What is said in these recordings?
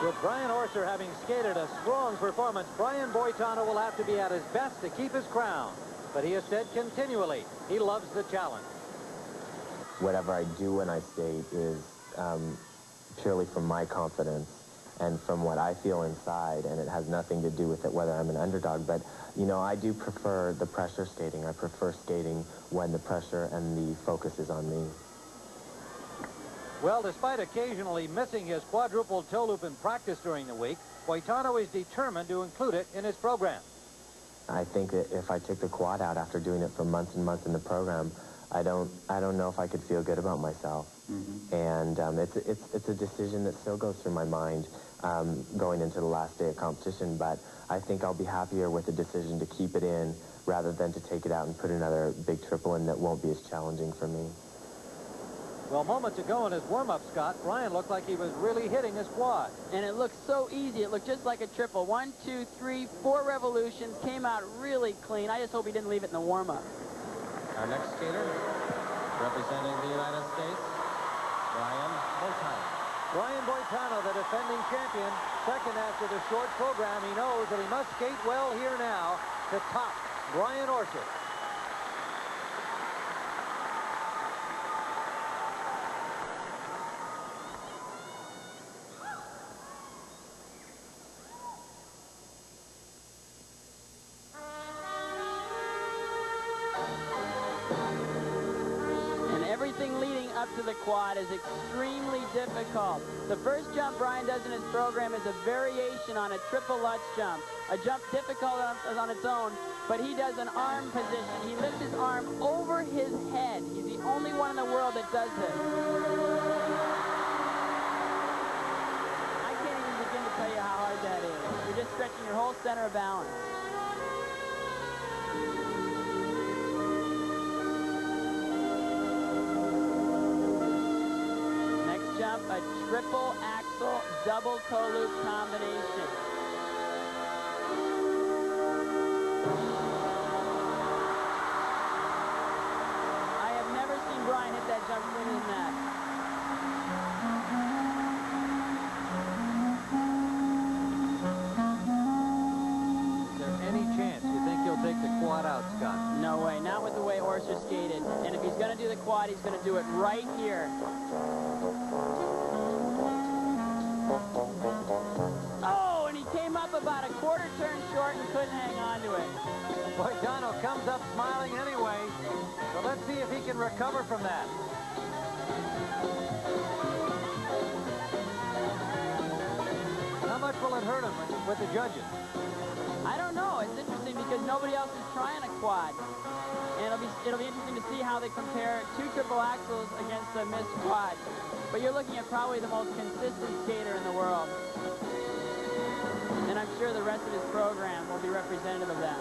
With Brian Orser having skated a strong performance, Brian Boitano will have to be at his best to keep his crown. But he has said continually he loves the challenge. Whatever I do when I skate is purely from my confidence and from what I feel inside, and it has nothing to do with it whether I'm an underdog. But, you know, I do prefer the pressure skating. I prefer skating when the pressure and the focus is on me. Well, despite occasionally missing his quadruple toe loop in practice during the week, Boitano is determined to include it in his program. I think that if I took the quad out after doing it for months and months in the program, I don't know if I could feel good about myself. And it's a decision that still goes through my mind going into the last day of competition, but I think I'll be happier with the decision to keep it in rather than to take it out and put another big triple in that won't be as challenging for me. Well, moments ago in his warm-up, Scott, Brian looked like he was really hitting his quad. And it looked so easy. It looked just like a triple. 1, 2, 3, 4 revolutions. Came out really clean. I just hope he didn't leave it in the warm-up. Our next skater, representing the United States, Brian Boitano. Brian Boitano, the defending champion, second after the short program. He knows that he must skate well here now to top Brian Orser. Everything leading up to the quad is extremely difficult. The first jump Brian does in his program is a variation on a triple Lutz jump. A jump difficult on its own, but he does an arm position. He lifts his arm over his head. He's the only one in the world that does this. I can't even begin to tell you how hard that is. You're just stretching your whole center of balance. A triple axle double toe loop combination. I have never seen Brian hit that jump cleaner than that. Is there any chance you think he'll take the quad out, Scott? No way, not with the way Orser skated. And if he's going to do the quad, he's going to do it right here. Oh, and he came up about a quarter turn short and couldn't hang on to it. Boitano comes up smiling anyway, so let's see if he can recover from that. How much will it hurt him with the judges? I don't know. It's interesting because nobody else is trying a quad. And it'll be interesting to see how they compare 2 triple axles against a missed quad. But you're looking at probably the most consistent skater in the world. And I'm sure the rest of his program will be representative of that.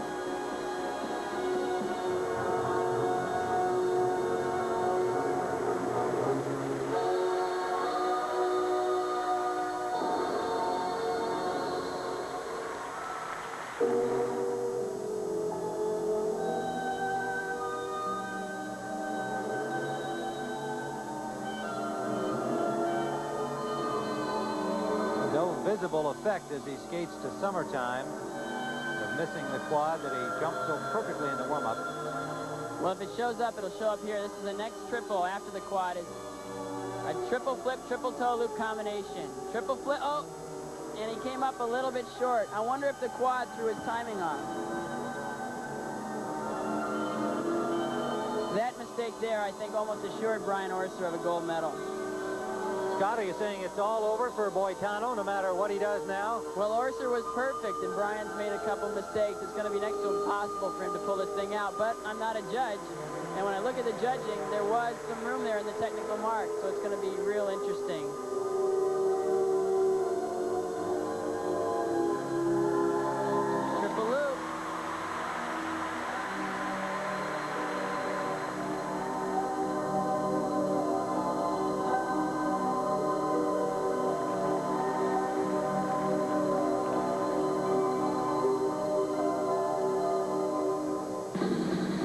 No visible effect as he skates to summertime of missing the quad that he jumped so perfectly in the warm-up. Well, if it shows up, it'll show up here. This is the next triple after the quad is a triple flip, triple toe loop combination. Triple flip, oh, and he came up a little bit short. I wonder if the quad threw his timing off. That mistake there, I think, almost assured Brian Orser of a gold medal. Scott, are you saying it's all over for Boitano, no matter what he does now? Well, Orser was perfect, and Brian's made a couple mistakes. It's going to be next to impossible for him to pull this thing out, but I'm not a judge. And when I look at the judging, there was some room there in the technical mark, so it's going to be real interesting. Triple loop.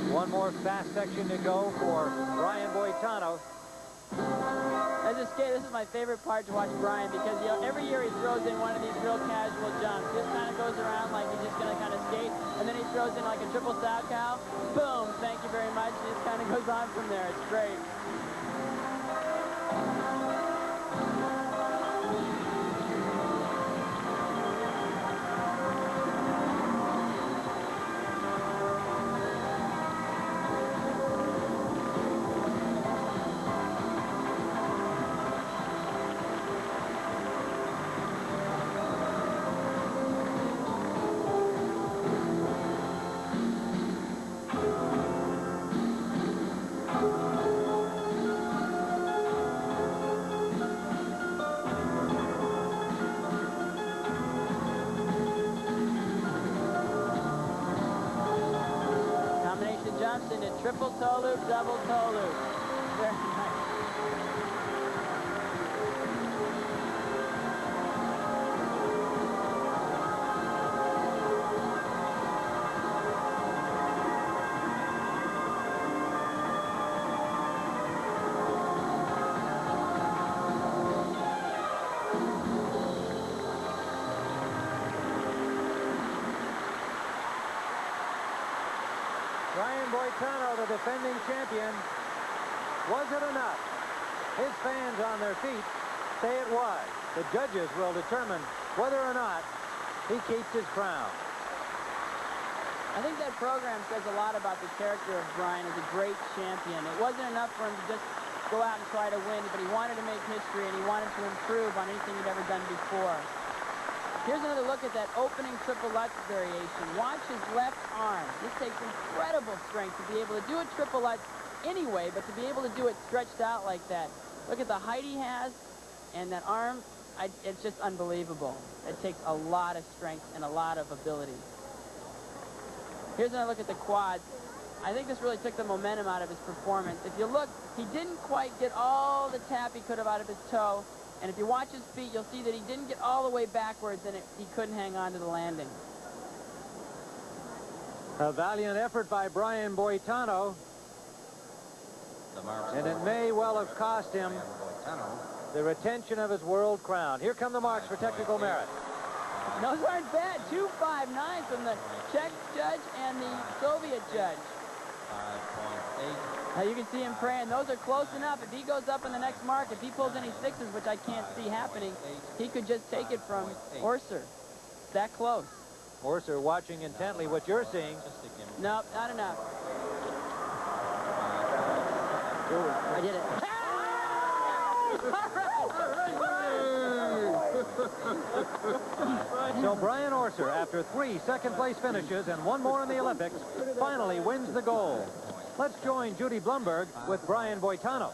One more fast section to go for Brian Boitano. As As a skater, this is my favorite part to watch Brian because, you know, every year he throws in one of these real casual jumps. Just kind of goes around like he's just going to kind of skate, and then he throws in like a triple sow cow. Boom, thank you very much. He just kind of goes on from there. It's great. Jumps into triple toe loop, double toe loop. Very nice. Brian Boitano, the defending champion. Was it enough? His fans on their feet say it was. The judges will determine whether or not he keeps his crown. I think that program says a lot about the character of Brian as a great champion. It wasn't enough for him to just go out and try to win, but he wanted to make history and he wanted to improve on anything he'd ever done before. Here's another look at that opening triple Lutz variation. Watch his left arm. This takes incredible strength to be able to do a triple Lutz anyway, but to be able to do it stretched out like that. Look at the height he has, and that arm, it's just unbelievable. It takes a lot of strength and a lot of ability. Here's another look at the quads. I think this really took the momentum out of his performance. If you look, he didn't quite get all the tap he could have out of his toe. And if you watch his feet, you'll see that he didn't get all the way backwards and he couldn't hang on to the landing. A valiant effort by Brian Boitano. And it may well have cost him the retention of his world crown. Here come the marks for technical merit. Those aren't bad. 2.59 from the Czech judge and the Soviet judge. 5.8. Now you can see him praying. Those are close enough. If he goes up in the next mark, if he pulls any sixes, which I can't see happening, he could just take it from Orser. That close. Orser watching intently what you're seeing. Nope, not enough. I did it. So Brian Orser, after 3 second-place finishes and 1 more in the Olympics, finally wins the gold. Let's join Judy Blumberg with Brian Boitano.